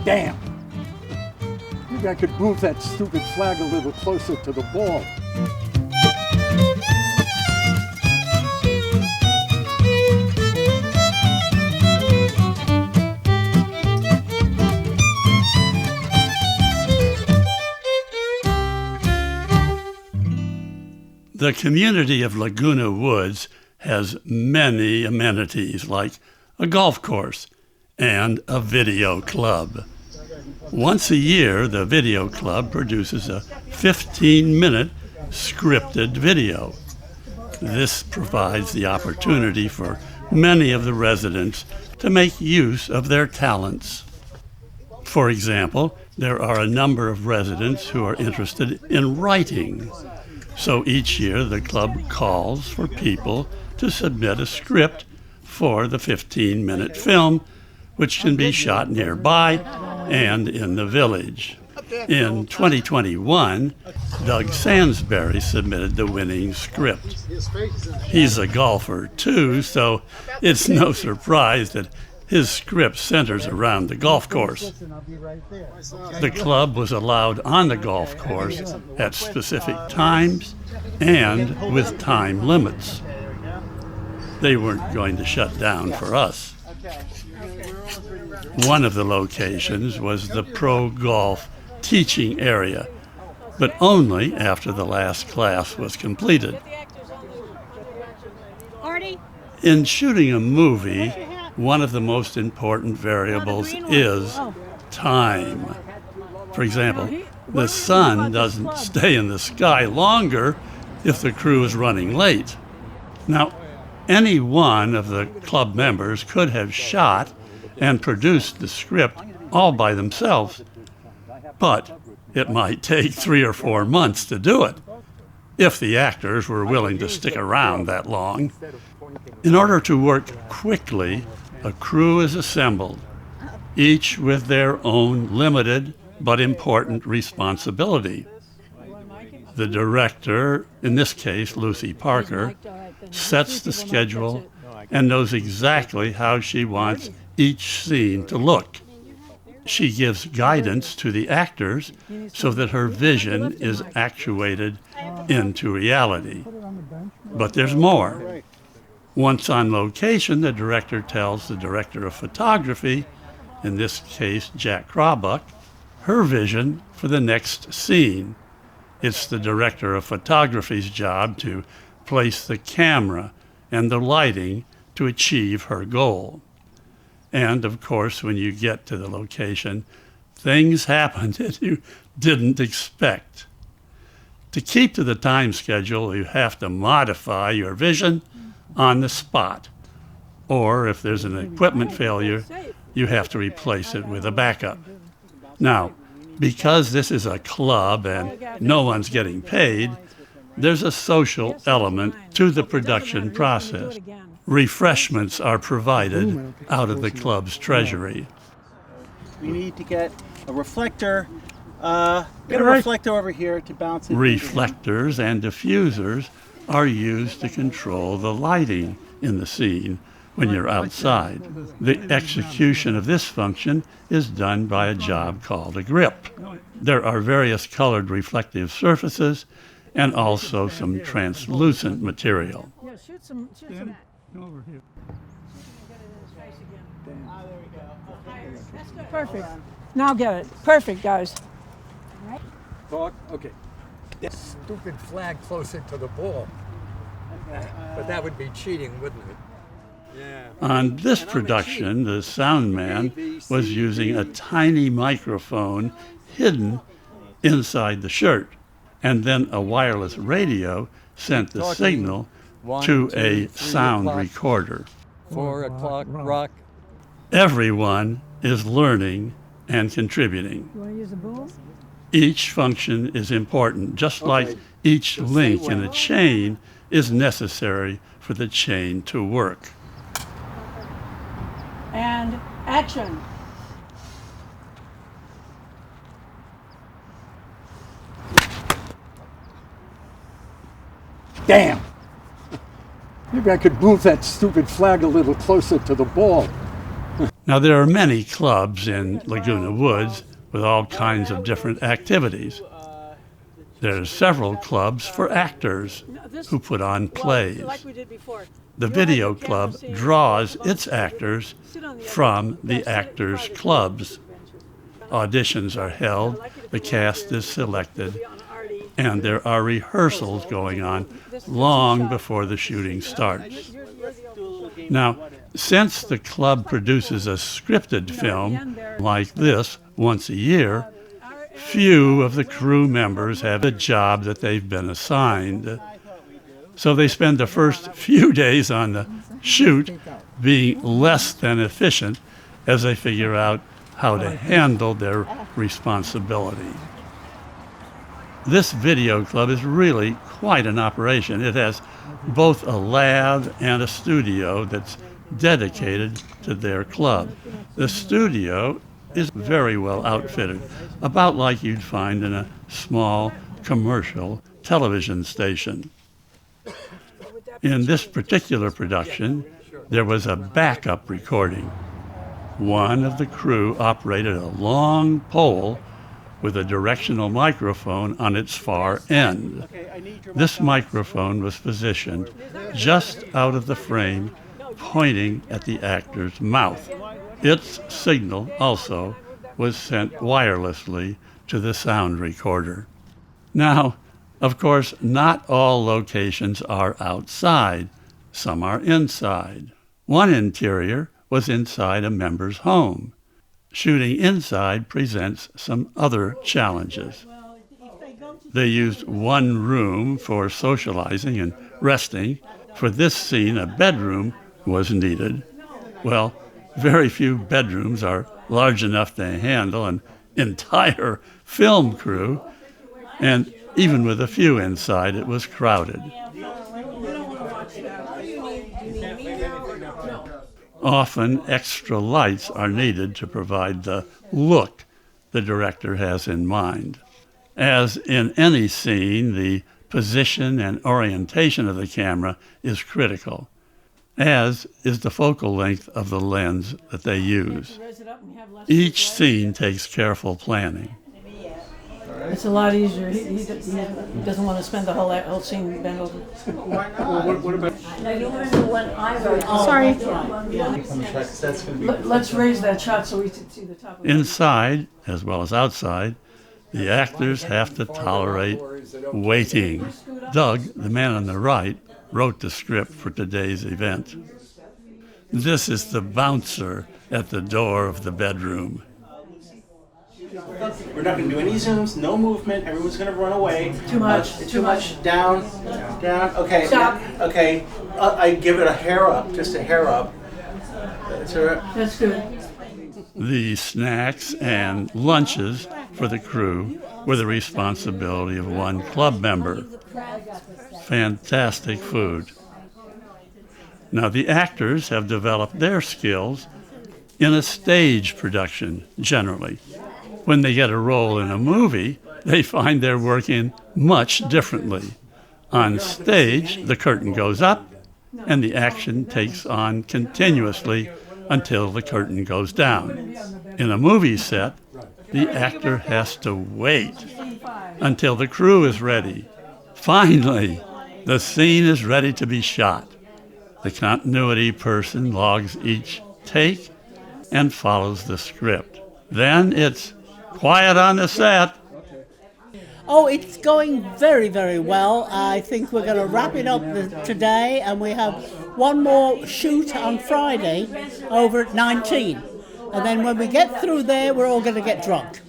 Damn! Maybe I could move that stupid flag a little closer to the ball. The community of Laguna Woods has many amenities like a golf course and a video club. Once a year, the video club produces a 15-minute scripted video. This provides the opportunity for many of the residents to make use of their talents. For example, there are a number of residents who are interested in writing. So each year the club calls for people to submit a script for the 15-minute film, which can be shot nearby and in the village. In 2021, Doug Sansbury submitted the winning script. He's a golfer too, so it's no surprise that his script centers around the golf course. The club was allowed on the golf course at specific times and with time limits. They weren't going to shut down for us. One of the locations was the pro golf teaching area, but only after the last class was completed. In shooting a movie, one of the most important variables is time. For example, the sun doesn't stay in the sky longer if the crew is running late. Now, any one of the club members could have shot and produced the script all by themselves, but it might take 3 or 4 months to do it, if the actors were willing to stick around that long. In order to work quickly, a crew is assembled, each with their own limited but important responsibility. The director, in this case Lucy Parker, sets the schedule and knows exactly how she wants each scene to look. She gives guidance to the actors so that her vision is actuated into reality. But there's more. Once on location, the director tells the director of photography, in this case Jack Crawbuck, her vision for the next scene. It's the director of photography's job to place the camera and the lighting to achieve her goal. And of course, when you get to the location, things happen that you didn't expect. To keep to the time schedule, you have to modify your vision on the spot. Or if there's an equipment failure, you have to replace it with a backup. Now, because this is a club and no one's getting paid, there's a social element to the production process. Refreshments are provided out of the club's treasury. We need to get a reflector. Get a reflector over here to bounce it. Reflectors and diffusers are used to control the lighting in the scene when you're outside. The execution of this function is done by a job called a grip. There are various colored reflective surfaces and also some translucent material. Yeah, shoot some Over here. That's good. Perfect. Now get it. Perfect, guys. Talk? Okay. Stupid flag closer to the ball. But that would be cheating, wouldn't it? Yeah. On this production, the sound man was using a tiny microphone hidden inside the shirt, and then a wireless radio sent the signal to a sound recorder. 4 o'clock rock. Everyone is learning and contributing. You want to use a boom? Each function is important, just like each link in a chain is necessary for the chain to work. And action. Damn! Maybe I could move that stupid flag a little closer to the ball. Now, there are many clubs in Laguna Woods with all kinds of different activities. There's several clubs for actors who put on plays. The video club draws its actors from the actors' clubs. Auditions are held, the cast is selected, and there are rehearsals going on long before the shooting starts. Now, since the club produces a scripted film like this once a year, few of the crew members have the job that they've been assigned. So they spend the first few days on the shoot being less than efficient as they figure out how to handle their responsibility. This video club is really quite an operation. It has both a lab and a studio that's dedicated to their club. The studio is very well outfitted, about like you'd find in a small commercial television station. In this particular production, there was a backup recording. One of the crew operated a long pole with a directional microphone on its far end. This microphone was positioned just out of the frame, pointing at the actor's mouth. Its signal also was sent wirelessly to the sound recorder. Now, of course, not all locations are outside. Some are inside. One interior was inside a member's home. Shooting inside presents some other challenges. They used one room for socializing and resting. For this scene, a bedroom was needed. Well, very few bedrooms are large enough to handle an entire film crew, and even with a few inside, it was crowded. Often, extra lights are needed to provide the look the director has in mind. As in any scene, the position and orientation of the camera is critical, as is the focal length of the lens that they use. Each scene takes careful planning. It's a lot easier. He doesn't want to spend the whole scene bent over. What about? Sorry. Let's raise that shot so we can see the top of it. Inside, as well as outside, the actors have to tolerate waiting. Doug, the man on the right, wrote the script for today's event. This is the bouncer at the door of the bedroom. We're not going to do any zooms, no movement. Everyone's going to run away. Too much. Too much. Down. Okay. Stop. Okay. I give it a hair up, just a hair up. That's good. The snacks and lunches for the crew were the responsibility of one club member. Fantastic food. Now, the actors have developed their skills in a stage production, generally. When they get a role in a movie, they find they're working much differently. On stage, the curtain goes up, and the action takes on continuously until the curtain goes down. In a movie set, the actor has to wait until the crew is ready. Finally, the scene is ready to be shot. The continuity person logs each take and follows the script. Then it's quiet on the set. Oh, it's going very, very well. I think we're going to wrap it up today, and we have one more shoot on Friday over at 19. And then when we get through there, we're all going to get drunk.